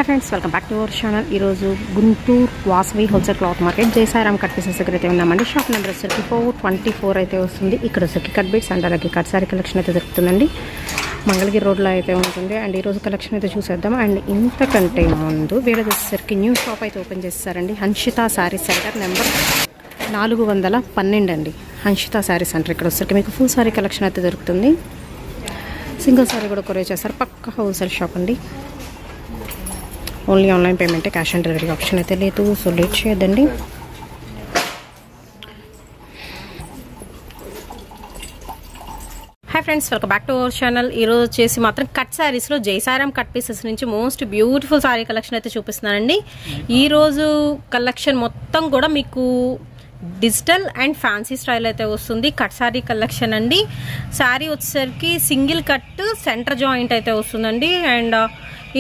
Hi friends welcome back to our channel Guntur Vasavi wholesale cloth market Jaisairam cut pieces దగ్గర ఉన్నామండి shop number వచ్చేసరికి 424 అయితే వస్తుంది ఇక్కడ వచ్చేసరికి కట్ బిట్స్ అండ్ అలాగే కట్ సారీ కలెక్షన్ అయితే దొరుకుతుందండి మంగళగిరి రోడ్ లో అయితే ఉంటుంది అండ్ ఈ రోజు కలెక్షన్ అయితే చూసేద్దాం అండ్ ఇంతకంటే ముందు వేరే వచ్చేసరికి న్యూ షాప్ అయితే ఓపెన్ చేశారండి హన్షితా సారీ సెంటర్ నెంబర్ 412 అండి హన్షితా సారీ సెంటర్ ఇక్కడ వచ్చేసరికి మీకు ఫుల్ సారీ కలెక్షన్ అయితే దొరుకుతుంది సింగిల్ సారీ కూడా కొరియర్ చేస్తారు పక్కా హోల్సేల్ షాప్ అండి only online payment cash on delivery option అయితే లేదు సో లేట్ చేయొద్దండి hi friends welcome back to our channel ఈ రోజు చేసి మాత్రం కట్ సారీస్ లో జయసాయిరాం కట్ పీసెస్ నుంచి మోస్ట్ బ్యూటిఫుల్ సారీ కలెక్షన్ అయితే చూపిస్తున్నానండి ఈ రోజు కలెక్షన్ మొత్తం కూడా మీకు డిజిటల్ అండ్ ఫ్యాన్సీ స్టైల్ అయితే వస్తుంది కట్ సారీ కలెక్షన్ అండి సారీ వచ్చేసరికి సింగిల్ కట్ సెంటర్ జాయింట్ అయితే వస్తుందండి అండ్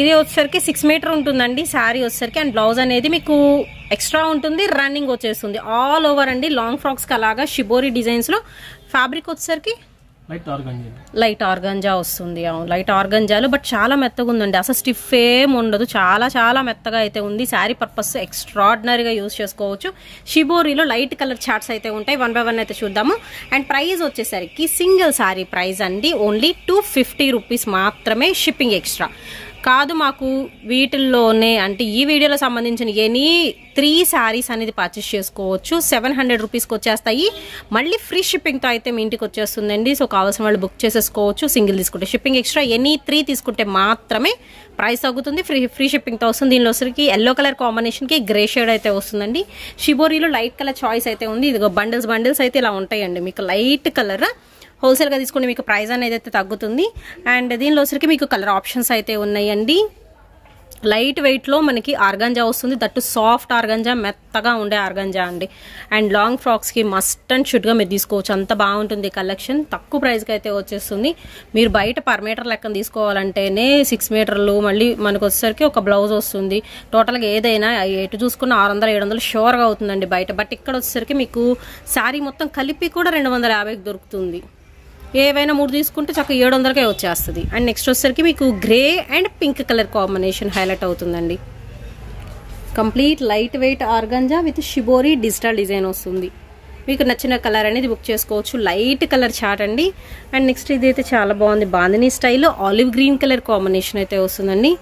ఇది వచ్చేసరికి 6 మీటర్ ఉంటుందండి సారీ వచ్చేసరికి అండ్ బ్లౌజ్ అనేది మీకు ఎక్స్ట్రా ఉంటుంది రన్నింగ్ వచ్చేస్తుంది ఆల్ ఓవర్ అండి లాంగ్ ఫ్రాక్స్ కి అలాగా షిబోరి డిజైన్స్ లో ఫ్యాబ్రిక్ వచ్చేసరికి లైట్ ఆర్గంజా వస్తుంది లైట్ ఆర్గంజాలు బట్ చాలా మెత్తగా ఉందండి అసలు స్టిఫ్ ఏం ఉండదు చాలా చాలా మెత్తగా అయితే ఉంది శారీ పర్పస్ ఎక్స్ట్రాడినరీగా యూజ్ చేసుకోవచ్చు షిబోరిలో లైట్ కలర్ చార్ట్స్ అయితే ఉంటాయి 1 by 1 అయితే చూద్దాము అండ్ ప్రైస్ వచ్చేసరికి సింగిల్ శారీ ప్రైస్ అండి ఓన్లీ 250 రూపీస్ మాత్రమే షిప్పింగ్ ఎక్స్ట్రా కాదు మాకు వీటిల్లోనే అంటే ఈ వీడియోలో సంబంధించిన ఎనీ 3 శారీస్ అనేది పర్చేస్ చేసుకోవచ్చు 700 రూపీస్కి వచ్చేస్తాయి మళ్ళీ ఫ్రీ షిప్పింగ్తో అయితే మీ ఇంటికి వచ్చేస్తుందండి సో కావాల్సిన వాళ్ళు బుక్ చేసేసుకోవచ్చు సింగిల్ తీసుకుంటే షిప్పింగ్ ఎక్స్ట్రా ఎనీ 3 తీసుకుంటే మాత్రమే ప్రైస్ తగ్గుతుంది ఫ్రీ షిప్పింగ్తో వస్తుంది దీనిలో వచ్చరికి ఎల్లో కలర్ కాంబినేషన్కి గ్రే షేడ్ అయితే వస్తుందండి షిబోరీలో లైట్ కలర్ చాయిస్ అయితే ఉంది ఇదిగో బండిల్స్ అయితే ఇలా ఉంటాయండి మీకు లైట్ కలర్ హోల్సేల్గా తీసుకుంటే మీకు ప్రైస్ అనేది అయితే తగ్గుతుంది అండ్ దీనిలో వచ్చరికి మీకు కలర్ ఆప్షన్స్ అయితే ఉన్నాయండి లైట్ వెయిట్లో మనకి ఆర్గంజా వస్తుంది దట్టు సాఫ్ట్ ఆర్గంజా మెత్తగా ఉండే ఆర్గంజా అండి అండ్ లాంగ్ ఫ్రాక్స్కి మస్ట్ అండ్ షుడ్గా మీరు తీసుకోవచ్చు అంత బాగుంటుంది కలెక్షన్ తక్కువ ప్రైస్కి అయితే వచ్చేస్తుంది మీరు బయట పర్ మీటర్ లెక్కన తీసుకోవాలంటేనే 6 మీటర్లు మళ్ళీ మనకు వచ్చేసరికి ఒక బ్లౌజ్ వస్తుంది టోటల్గా ఏదైనా ఎటు చూసుకున్న 600-700 షూర్గా అవుతుందండి బయట బట్ ఇక్కడ వచ్చేసరికి మీకు శారీ మొత్తం కలిపి కూడా 250కి దొరుకుతుంది ఏవైనా 3 తీసుకుంటే చక్కగా 700కే వచ్చేస్తుంది అండ్ నెక్స్ట్ వచ్చేసరికి మీకు grey and pink colour combination highlight అవుతుందండి complete light weight organza with shibori digital design వస్తుంది మీకు నచ్చిన కలర్ అనేది బుక్ చేసుకోవచ్చు లైట్ కలర్ చార్ట్ అండి అండ్ నెక్స్ట్ ఇదైతే చాలా బాగుంది bandhani style olive green colour combination అయితే వస్తుందండి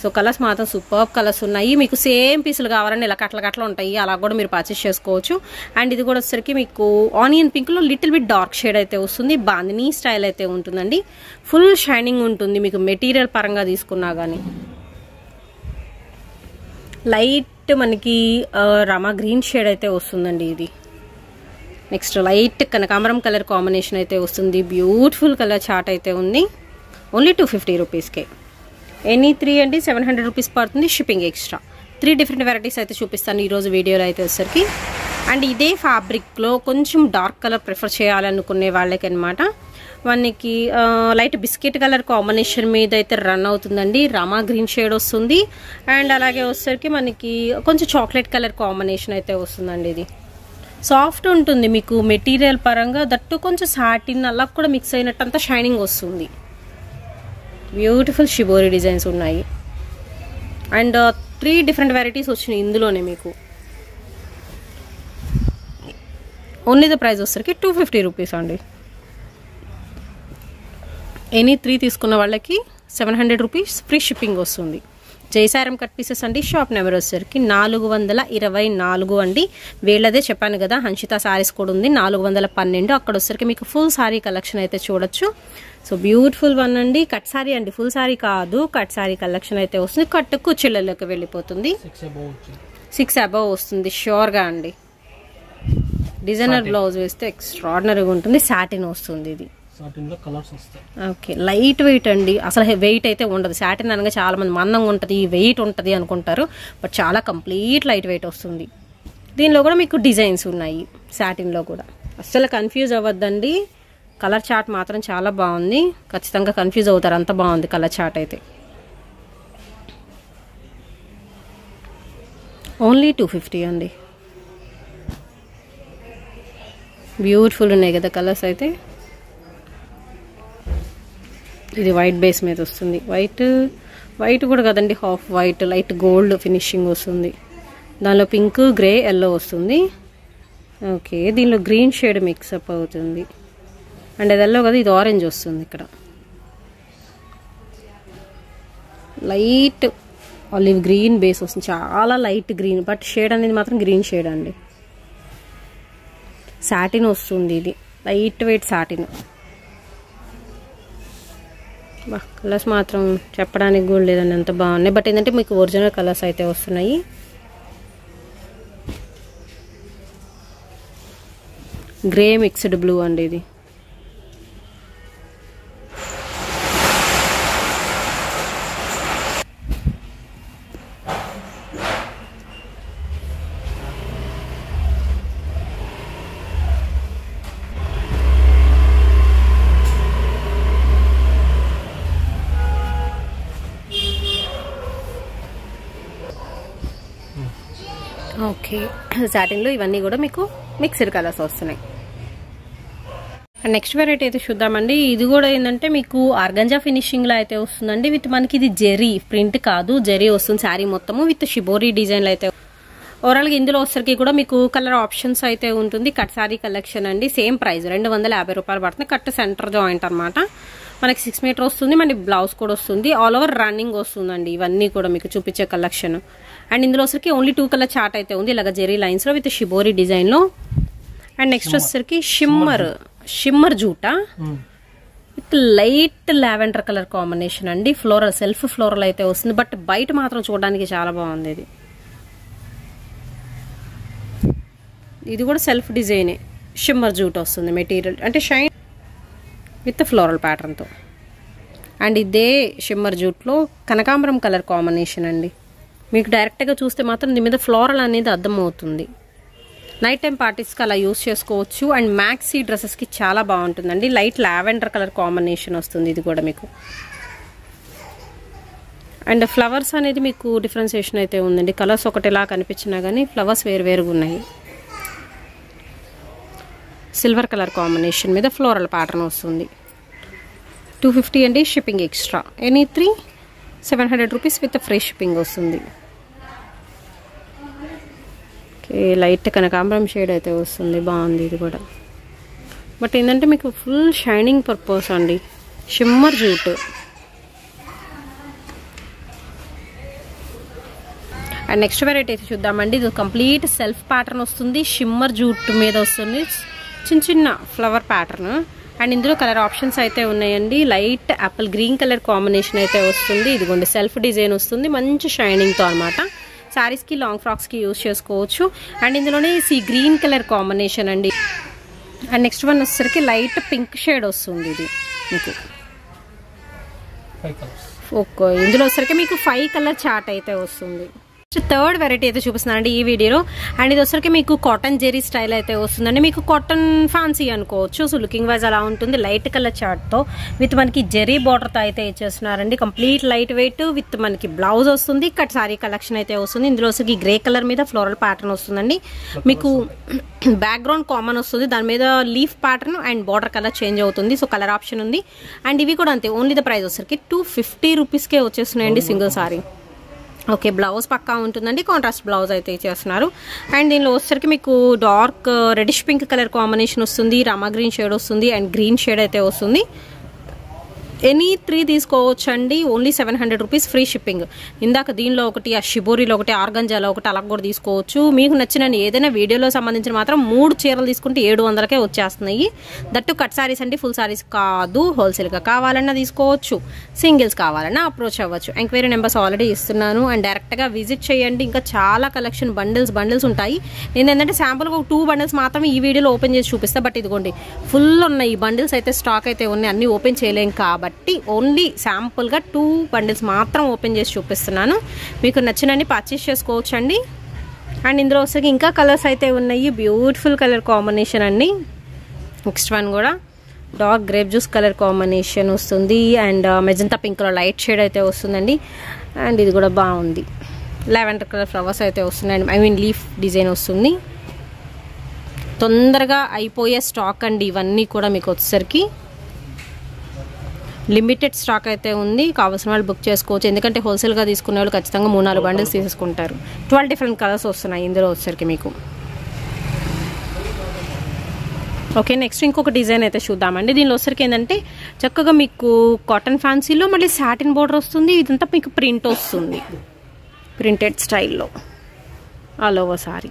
సో కలర్స్ మాత్రం సూపర్ కలర్స్ ఉన్నాయి మీకు సేమ్ పీసులు కావాలంటే ఇలా కట్ల ఉంటాయి అలా కూడా మీరు పర్చేస్ చేసుకోవచ్చు అండ్ ఇది కూడా వచ్చేసరికి మీకు ఆనియన్ పింక్లో లిటిల్ బిట్ డార్క్ షేడ్ అయితే వస్తుంది బాందినీ స్టైల్ అయితే ఉంటుందండి ఫుల్ షైనింగ్ ఉంటుంది మీకు మెటీరియల్ పరంగా తీసుకున్నా కానీ లైట్ మనకి రామా గ్రీన్ షేడ్ అయితే వస్తుందండి ఇది నెక్స్ట్ లైట్ కనకాంబరం కలర్ కాంబినేషన్ అయితే వస్తుంది బ్యూటిఫుల్ కలర్ చార్ట్ అయితే ఉంది ఓన్లీ 250 రూపీస్కే ఎనీ 3 అంటే 700 రూపీస్ పడుతుంది షిప్పింగ్ ఎక్స్ట్రా 3 డిఫరెంట్ వెరైటీస్ అయితే చూపిస్తాను ఈరోజు వీడియోలో అయితే వచ్చేసరికి అండ్ ఇదే ఫ్యాబ్రిక్లో కొంచెం డార్క్ కలర్ ప్రిఫర్ చేయాలనుకునే వాళ్ళకి అనమాట మనకి లైట్ బిస్కెట్ కలర్ కాంబినేషన్ మీద అయితే రన్ అవుతుందండి రామా గ్రీన్ షేడ్ వస్తుంది అండ్ అలాగే వచ్చేసరికి మనకి కొంచెం చాక్లెట్ కలర్ కాంబినేషన్ అయితే వస్తుందండి ఇది సాఫ్ట్ ఉంటుంది మీకు మెటీరియల్ పరంగా దట్టు కొంచెం సాటిన్ అలా కూడా మిక్స్ అయినట్టు అంతా షైనింగ్ వస్తుంది బ్యూటిఫుల్ షిబోరి డిజైన్స్ ఉన్నాయి అండ్ 3 డిఫరెంట్ వెరైటీస్ వచ్చినాయి ఇందులోనే మీకు ఓన్లీ ద ప్రైస్ వచ్చేసరికి 250 రూపీస్ అండి ఎనీ 3 తీసుకున్న వాళ్ళకి 700 రూపీస్ ఫ్రీ షిప్పింగ్ వస్తుంది జయసాయిరాం కట్ పీసెస్ అండి షాప్ నెంబర్ వచ్చేసరికి 424 అండి వీళ్ళదే చెప్పాను కదా హన్షితా సారీస్ కూడా ఉంది 412 అక్కడ వచ్చేసరికి మీకు ఫుల్ సారీ కలెక్షన్ అయితే చూడొచ్చు సో బ్యూటిఫుల్ వన్ అండి కట్ సారీ అండి ఫుల్ సారీ కాదు కట్ సారీ కలెక్షన్ అయితే వస్తుంది కట్ కుచ్చిళ్ళలోకి వెళ్ళిపోతుంది 6 అబవ్ వస్తుంది ష్యూర్గా అండి డిజైనర్ బ్లౌజ్ వేస్తే ఎక్స్ట్రాడినరీగా ఉంటుంది సాటిన్ వస్తుంది ఇది ఓకే లైట్ వెయిట్ అండి అసలు వెయిట్ అయితే ఉండదు సాటిన్ అనగా చాలా మంది మందంగా ఉంటుంది వెయిట్ ఉంటుంది అనుకుంటారు బట్ చాలా కంప్లీట్ లైట్ వెయిట్ వస్తుంది దీనిలో కూడా మీకు డిజైన్స్ ఉన్నాయి సాటిన్లో కూడా అస్సలు కన్ఫ్యూజ్ అవ్వద్దండి కలర్ చార్ట్ మాత్రం చాలా బాగుంది ఖచ్చితంగా కన్ఫ్యూజ్ అవుతారు అంత బాగుంది కలర్ చార్ట్ అయితే ఓన్లీ 250 అండి బ్యూటిఫుల్ ఉన్నాయి కదా కలర్స్ అయితే ఇది వైట్ బేస్ మీద వస్తుంది వైట్ వైట్ కూడా కదండి, half white, light gold finishing వస్తుంది. దానిలో పింక్, గ్రే, ఎల్లో వస్తుంది. ఓకే, దీనిలో గ్రీన్ షేడ్ మిక్సప్ అవుతుంది. అండ్ అది ఎల్లో కదా, ఇది ఆరెంజ్ వస్తుంది. ఇక్కడ లైట్ ఆలివ్ గ్రీన్ బేస్ వస్తుంది, చాలా లైట్ గ్రీన్, బట్ షేడ్ అనేది మాత్రం గ్రీన్ షేడ్ అండి. సాటిన్ వస్తుంది, ఇది లైట్ వెయిట్ సాటిన్. కలర్స్ మాత్రం చెప్పడానికి కూడా లేదండి, అంత బాగున్నాయి. బట్ ఏంటంటే మీకు ఒరిజినల్ కలర్స్ అయితే వస్తున్నాయి. గ్రే మిక్స్డ్ బ్లూ అండి ఇది. ఓకే, సాటిన్లో ఇవన్నీ కూడా మీకు మిక్స్డ్ కలర్స్ వస్తున్నాయి. అండ్ నెక్స్ట్ వెరైటీ అయితే చూద్దామండి. ఇది కూడా ఏంటంటే మీకు ఆర్గంజా ఫినిషింగ్లో అయితే వస్తుందండి. విత్ మనకి ఇది జెరీ ప్రింట్ కాదు, జెరీ వస్తుంది శారీ మొత్తము విత్ షిబోరీ డిజైన్లు అయితే. ఓవరాల్గా ఇందులో వచ్చరికి కూడా మీకు కలర్ ఆప్షన్స్ అయితే ఉంటుంది. కట్ శారీ కలెక్షన్ అండి. సేమ్ ప్రైస్ 250 రూపాయలు పడుతుంది. కట్ సెంటర్ జాయింట్ అనమాట. మనకి 6 మీటర్ వస్తుంది. మనకి బ్లౌజ్ కూడా వస్తుంది. ఆల్ ఓవర్ రన్నింగ్ వస్తుందండి. ఇవన్నీ కూడా మీకు చూపించే కలెక్షన్. అండ్ ఇందులో వచ్చరికి ఓన్లీ 2 కలర్ చార్ట్ అయితే ఉంది, ఇలాగ జెరీ లైన్స్ లో విత్ షిబోరీ డిజైన్ లో. అండ్ నెక్స్ట్ వచ్చేసరికి షిమ్మర్ జూటా with light lavender colour combination అండి. ఫ్లోరల్, సెల్ఫ్ ఫ్లోరల్ అయితే వస్తుంది. బట్ బయట మాత్రం చూడడానికి చాలా బాగుంది. ఇది కూడా సెల్ఫ్ డిజైనే, షిమ్మర్ జూట్ వస్తుంది. మెటీరియల్ అంటే షైన్ విత్ ఫ్లోరల్ ప్యాటర్న్తో. అండ్ ఇదే షిమ్మర్ జూట్లో కనకాంబరం కలర్ కాంబినేషన్ అండి. మీకు డైరెక్ట్గా చూస్తే మాత్రం దీని మీద ఫ్లోరల్ అనేది అర్థమవుతుంది. నైట్ టైం పార్టీస్కి అలా యూస్ చేసుకోవచ్చు. అండ్ మ్యాక్సీ డ్రెస్సెస్కి చాలా బాగుంటుందండి. లైట్ లావెండర్ కలర్ కాంబినేషన్ వస్తుంది ఇది కూడా మీకు. అండ్ ఫ్లవర్స్ అనేది మీకు డిఫరెన్సియేషన్ అయితే ఉందండి. కలర్స్ ఒకటిలా కనిపించినా కానీ ఫ్లవర్స్ వేరువేరుగా ఉన్నాయి. సిల్వర్ కలర్ కాంబినేషన్ మీద ఫ్లోరల్ ప్యాటర్న్ వస్తుంది. 250 అండి, shipping extra. Any 3 700 rupees with free shipping వస్తుంది. ఓకే, లైట్ కనకాంబరం షేడ్ అయితే వస్తుంది. బాగుంది ఇది కూడా. బట్ ఏంటంటే మీకు ఫుల్ షైనింగ్ పర్పస్ అండి. Shimmer jute. And next variety అయితే చూద్దామండి. ఇది కంప్లీట్ సెల్ఫ్ ప్యాటర్న్ వస్తుంది. షిమ్మర్ జూట్ మీద వస్తుంది. చిన్న చిన్న ఫ్లవర్ ప్యాటర్న్. అండ్ ఇందులో కలర్ ఆప్షన్స్ అయితే ఉన్నాయండి. Light Apple green colour combination అయితే వస్తుంది. ఇదిగోండి సెల్ఫ్ డిజైన్ వస్తుంది, మంచి షైనింగ్తో అనమాట. శారీస్కి, లాంగ్ ఫ్రాక్స్కి యూజ్ చేసుకోవచ్చు. అండ్ ఇందులోనే ఈ గ్రీన్ కలర్ కాంబినేషన్ అండి. అండ్ నెక్స్ట్ వన్ వచ్చేసరికి లైట్ పింక్ షేడ్ వస్తుంది. ఇది మీకు ఓకే, ఇందులో వచ్చేసరికి మీకు 5 కలర్ చార్ట్ అయితే వస్తుంది. థర్డ్ వెరైటీ అయితే చూపిస్తున్నానండి ఈ వీడియోలో. అండ్ ఇది వచ్చరికి మీకు కాటన్ జెరీ స్టైల్ అయితే వస్తుందండి. మీకు కాటన్ ఫ్యాన్సీ అనుకోవచ్చు. సో లుకింగ్ వైజ్ అలా ఉంటుంది. లైట్ కలర్ చార్ట్తో విత్ మనకి జెరీ బార్డర్తో అయితే ఇచ్చేస్తున్నారండి. కంప్లీట్ లైట్ వెయిట్ విత్ మనకి బ్లౌజ్ వస్తుంది. కట్ సారీ కలెక్షన్ అయితే వస్తుంది. ఇందులో వచ్చి గ్రే కలర్ మీద ఫ్లోరల్ ప్యాటర్న్ వస్తుందండి. మీకు బ్యాక్గ్రౌండ్ కామన్ వస్తుంది, దాని మీద leaf pattern and border colour change అవుతుంది. సో కలర్ ఆప్షన్ ఉంది. అండ్ ఇవి కూడా అంతే, ఓన్లీ ద ప్రైస్ వచ్చరికి 250 రూపీస్కే వచ్చేస్తున్నాయండి సింగిల్ సారీ. ఓకే, బ్లౌజ్ పక్కా ఉంటుందండి. కాంట్రాస్ట్ బ్లౌజ్ అయితే ఇచ్చేస్తున్నారు. అండ్ దీనిలో వచ్చేసరికి మీకు dark reddish pink colour combination వస్తుంది. రామా గ్రీన్ షేడ్ వస్తుంది అండ్ గ్రీన్ షేడ్ అయితే వస్తుంది. ఎనీ 3 తీసుకోవచ్చండి. Only 700 rupees free shipping. ఇందాక దీనిలో ఒకటి, ఆ షిబోరీలో ఒకటి, ఆర్గంజాలో ఒకటి, అలా కూడా తీసుకోవచ్చు. మీకు నచ్చిన ఏదైనా వీడియోలో సంబంధించిన మాత్రం 3 చీరలు తీసుకుంటే 700కే వచ్చేస్తున్నాయి. దట్టు కట్ సారీస్ అంటే ఫుల్ సారీస్ కాదు. హోల్సేల్గా కావాలన్నా తీసుకోవచ్చు, సింగిల్స్ కావాలన్నా అప్రోచ్ అవ్వచ్చు. ఎంక్వైరీ నెంబర్స్ ఆల్రెడీ ఇస్తున్నాను. అండ్ డైరెక్ట్గా విజిట్ చేయండి. ఇంకా చాలా కలెక్షన్ బండిల్స్ ఉంటాయి. నేను ఏంటంటే శాంపుల్గా 2 బండిల్స్ మాత్రమే ఈ వీడియోలో ఓపెన్ చేసి చూపిస్తాను. బట్ ఇదిగోండి ఫుల్ ఉన్నాయి ఈ బండిల్స్ అయితే, స్టాక్ అయితే ఉన్నాయి. అన్ని ఓపెన్ చేయలేం కాబట్టి ఓన్లీ శాంపుల్గా 2 బండిల్స్ మాత్రం ఓపెన్ చేసి చూపిస్తున్నాను. మీకు నచ్చినన్ని పర్చేస్ చేసుకోవచ్చు అండి. అండ్ ఇందులో వచ్చేసి ఇంకా కలర్స్ అయితే ఉన్నాయి. బ్యూటిఫుల్ కలర్ కాంబినేషన్ అండి. నెక్స్ట్ వన్ కూడా dark grape juice colour combination వస్తుంది. అండ్ మెజంతా పింక్లో లైట్ షేడ్ అయితే వస్తుందండి. అండ్ ఇది కూడా బాగుంది. లావెండర్ కలర్ ఫ్లవర్స్ అయితే వస్తున్నాయి. ఐ మీన్ లీఫ్ డిజైన్ వస్తుంది. తొందరగా అయిపోయే స్టాక్ అండి ఇవన్నీ కూడా మీకు వచ్చేసరికి. లిమిటెడ్ స్టాక్ అయితే ఉంది, కావాల్సిన వాళ్ళు బుక్ చేసుకోవచ్చు. ఎందుకంటే హోల్సేల్గా తీసుకునే వాళ్ళు ఖచ్చితంగా 3-4 బండిల్స్ తీసుకుంటారు. 12 డిఫరెంట్ కలర్స్ వస్తున్నాయి ఇందులో వచ్చేసరికి మీకు. ఓకే, నెక్స్ట్ ఇంకొక డిజైన్ అయితే చూద్దామండి. దీనిలో వచ్చరికి ఏంటంటే చక్కగా మీకు కాటన్ ఫ్యాన్సీలో మళ్ళీ సాటిన్ బోర్డర్ వస్తుంది. ఇదంతా మీకు ప్రింట్ వస్తుంది, ప్రింటెడ్ స్టైల్లో all over sari.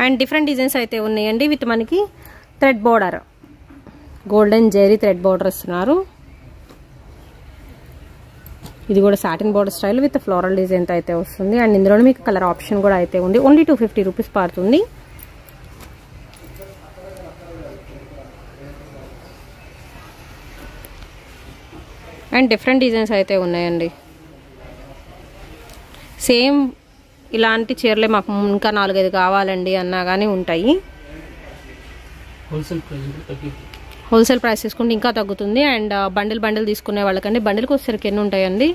And different designs అయితే ఉన్నాయండి విత్ మనకి thread border, golden zari thread border ఇస్తున్నారు. ఇది కూడా satin border style with floral design అయితే వస్తుంది. అండ్ ఇందులోనే మీకు కలర్ ఆప్షన్ కూడా అయితే ఉంది. ఓన్లీ 250 రూపీస్ పడుతుంది. అండ్ డిఫరెంట్ డిజైన్స్ అయితే ఉన్నాయండి. సేమ్ ఇలాంటి చీరలే మాకు ఇంకా 4-5 కావాలండి అన్నా కానీ ఉంటాయి. హోల్సేల్ ప్రైస్ తీసుకుంటే ఇంకా తగ్గుతుంది. అండ్ బండిల్ తీసుకునే వాళ్ళకండి బండిల్కి వచ్చేసరికి ఎన్ని ఉంటాయండి?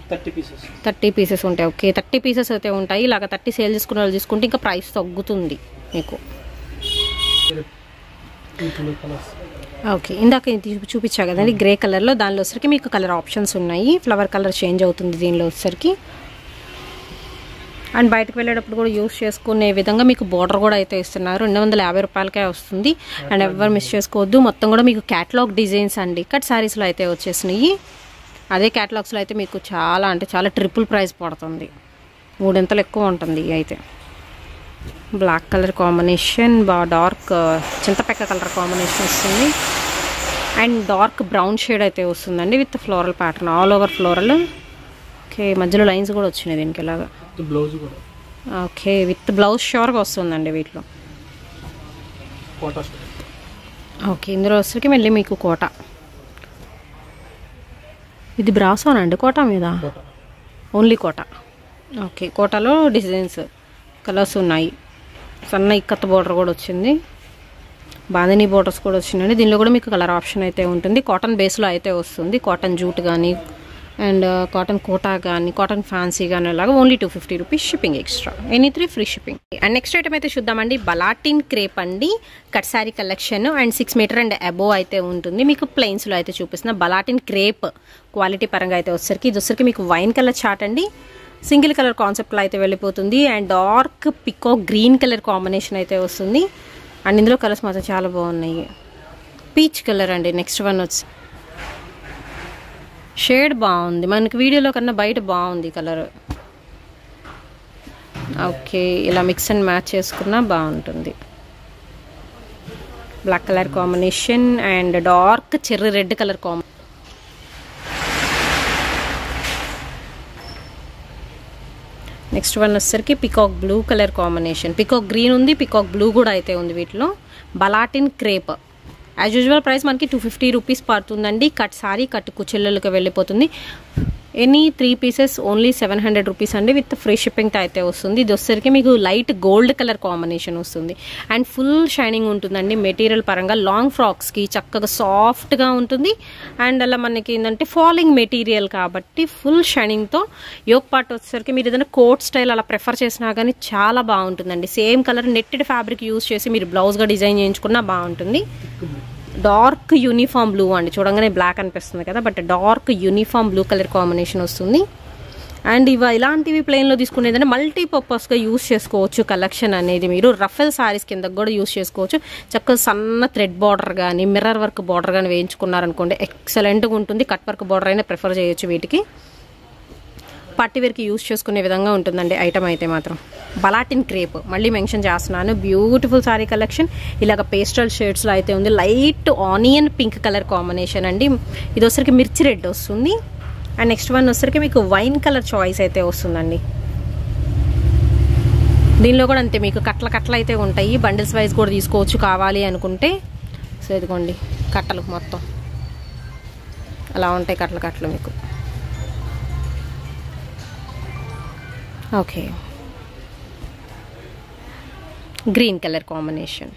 30 పీసెస్ ఉంటాయి. ఓకే, 30 పీసెస్ అయితే ఉంటాయి. ఇలాగ 30 సేల్ చేసుకునే వాళ్ళు తీసుకుంటే ఇంకా ప్రైస్ తగ్గుతుంది మీకు. ఓకే, ఇందాక చూపించా కదండి గ్రే కలర్లో, దానిలో వచ్చరికి మీకు కలర్ ఆప్షన్స్ ఉన్నాయి. ఫ్లవర్ కలర్ చేంజ్ అవుతుంది దీనిలో వచ్చరికి. అండ్ బయటకు వెళ్ళేటప్పుడు కూడా యూస్ చేసుకునే విధంగా మీకు బోర్డర్ కూడా అయితే ఇస్తున్నారు. 250 రూపాయలకే వస్తుంది. అండ్ ఎవరు మిస్ చేసుకోవద్దు. మొత్తం కూడా మీకు క్యాటలాగ్ డిజైన్స్ అండి కట్ శారీస్లో అయితే వచ్చేసినాయి. అదే క్యాటలాగ్స్లో అయితే మీకు చాలా అంటే చాలా ట్రిపుల్ ప్రైస్ పడుతుంది, 3 ఇంతలు ఎక్కువ ఉంటుంది. అయితే బ్లాక్ కలర్ కాంబినేషన్, డార్క్ చింతపెక్క కలర్ కాంబినేషన్ వస్తుంది. అండ్ డార్క్ బ్రౌన్ షేడ్ అయితే వస్తుందండి with floral pattern, all over floral. Okay, మధ్యలో లైన్స్ కూడా వచ్చినాయి దీనికి ఇలాగా. ఓకే, విత్ బ్లౌజ్ షోర్గా వస్తుందండి వీటిలో. ఓకే, ఇందులో వచ్చరికి మళ్ళీ మీకు కోట. ఇది బ్రాసోనండి కోట మీద, ఓన్లీ కోట. ఓకే, కోటలో డిజైన్స్ కలర్స్ ఉన్నాయి. సన్న ఇక్కత్ బోర్డర్ కూడా వచ్చింది, బాందినీ బోర్డర్స్ కూడా వచ్చినాయండి. దీనిలో కూడా మీకు కలర్ ఆప్షన్ అయితే ఉంటుంది. కాటన్ బేస్లో అయితే వస్తుంది. కాటన్ జూట్ కానీ అండ్ కాటన్ కోటా కానీ కాటన్ ఫ్యాన్సీ కానీ అలాగా. Only 250 rupees, shipping extra, any 3 free shipping. And next item అయితే చూద్దామండి. బలాటిన్ క్రేప్ అండి, cut sari collection. And 6 metre and above అయితే ఉంటుంది. మీకు ప్లెయిన్స్లో అయితే చూపిస్తున్న బలాటిన్ క్రేప్ క్వాలిటీ పరంగా అయితే వచ్చేసరికి ఇది వచ్చరికి మీకు వైన్ కలర్ చార్ట్ అండి, సింగిల్ కలర్ కాన్సెప్ట్లో అయితే వెళ్ళిపోతుంది. And dark pico green colour combination అయితే వస్తుంది. అండ్ ఇందులో కలర్స్ మాత్రం చాలా బాగున్నాయి. పీచ్ కలర్ అండి నెక్స్ట్ వన్ వచ్చి, షేడ్ బాగుంది, మనకి వీడియోలో కన్నా బయట బాగుంది కలర్. ఓకే, ఇలా మిక్స్ అండ్ మ్యాచ్ చేసుకున్నా బాగుంటుంది. Black colour combination and dark cherry red colour combination. Next one వచ్చేసరికి peacock blue colour combination, peacock green ఉంది, పికాక్ బ్లూ కూడా అయితే ఉంది వీటిలో. బలాటిన్ క్రేప్ యాజ్ యూజువల్ ప్రైస్ మనకి 250 రూపీస్ పడుతుందండి. కట్ సారీ కట్ కుచెల్లెలకు వెళ్ళిపోతుంది. ఎనీ 3 పీసెస్ ఓన్లీ 700 రూపీస్ అండి విత్ ఫ్రీ షిప్పింగ్తో అయితే వస్తుంది. ఇది వచ్చేసరికి మీకు లైట్ గోల్డ్ కలర్ కాంబినేషన్ వస్తుంది. అండ్ ఫుల్ షైనింగ్ ఉంటుందండి మెటీరియల్ పరంగా. లాంగ్ ఫ్రాక్స్కి చక్కగా సాఫ్ట్గా ఉంటుంది. అండ్ అలా మనకి ఏంటంటే ఫాలింగ్ మెటీరియల్ కాబట్టి ఫుల్ షైనింగ్తో. యోక్ పార్ట్ వచ్చేసరికి మీరు ఏదైనా కోట్ స్టైల్ అలా ప్రిఫర్ చేసినా కానీ చాలా బాగుంటుందండి. Same colour netted fabric use చేసి మీరు బ్లౌజ్గా డిజైన్ చేయించుకున్నా బాగుంటుంది. డార్క్ యూనిఫామ్ బ్లూ అండి, చూడంగానే బ్లాక్ అనిపిస్తుంది కదా, but dark uniform blue colour combination వస్తుంది. అండ్ ఇలాంటివి ప్లెయిన్లో తీసుకునేదంటే మల్టీపర్పస్గా యూస్ చేసుకోవచ్చు. కలెక్షన్ అనేది మీరు రఫెల్ సారీస్ కింద కూడా యూస్ చేసుకోవచ్చు. చక్కగా సన్న థ్రెడ్ బార్డర్ కానీ మిర్రర్ వర్క్ బార్డర్ కానీ వేయించుకున్నారనుకోండి ఎక్సలెంట్గా ఉంటుంది. కట్ వర్క్ బార్డర్ అయినా ప్రిఫర్ చేయొచ్చు. వీటికి పార్టీ వేర్కి యూస్ చేసుకునే విధంగా ఉంటుందండి ఐటమ్ అయితే మాత్రం. బలాటిన్ క్రేప్ మళ్ళీ మెన్షన్ చేస్తున్నాను. Beautiful sorry collection. ఇలాగ పేస్టల్ షేడ్స్లో అయితే ఉంది. Light onion pink colour combination అండి. ఇది వచ్చరికి మిర్చి రెడ్ వస్తుంది. అండ్ నెక్స్ట్ వన్ వచ్చరికి మీకు వైన్ కలర్ చాయిస్ అయితే వస్తుందండి. దీనిలో కూడా అంతే మీకు కట్టలు అయితే ఉంటాయి. బండిల్స్ వైజ్ కూడా తీసుకోవచ్చు కావాలి అనుకుంటే. సో ఇదిగోండి కట్టలు మొత్తం అలా ఉంటాయి, కట్టలు మీకు. Okay, green colour combination.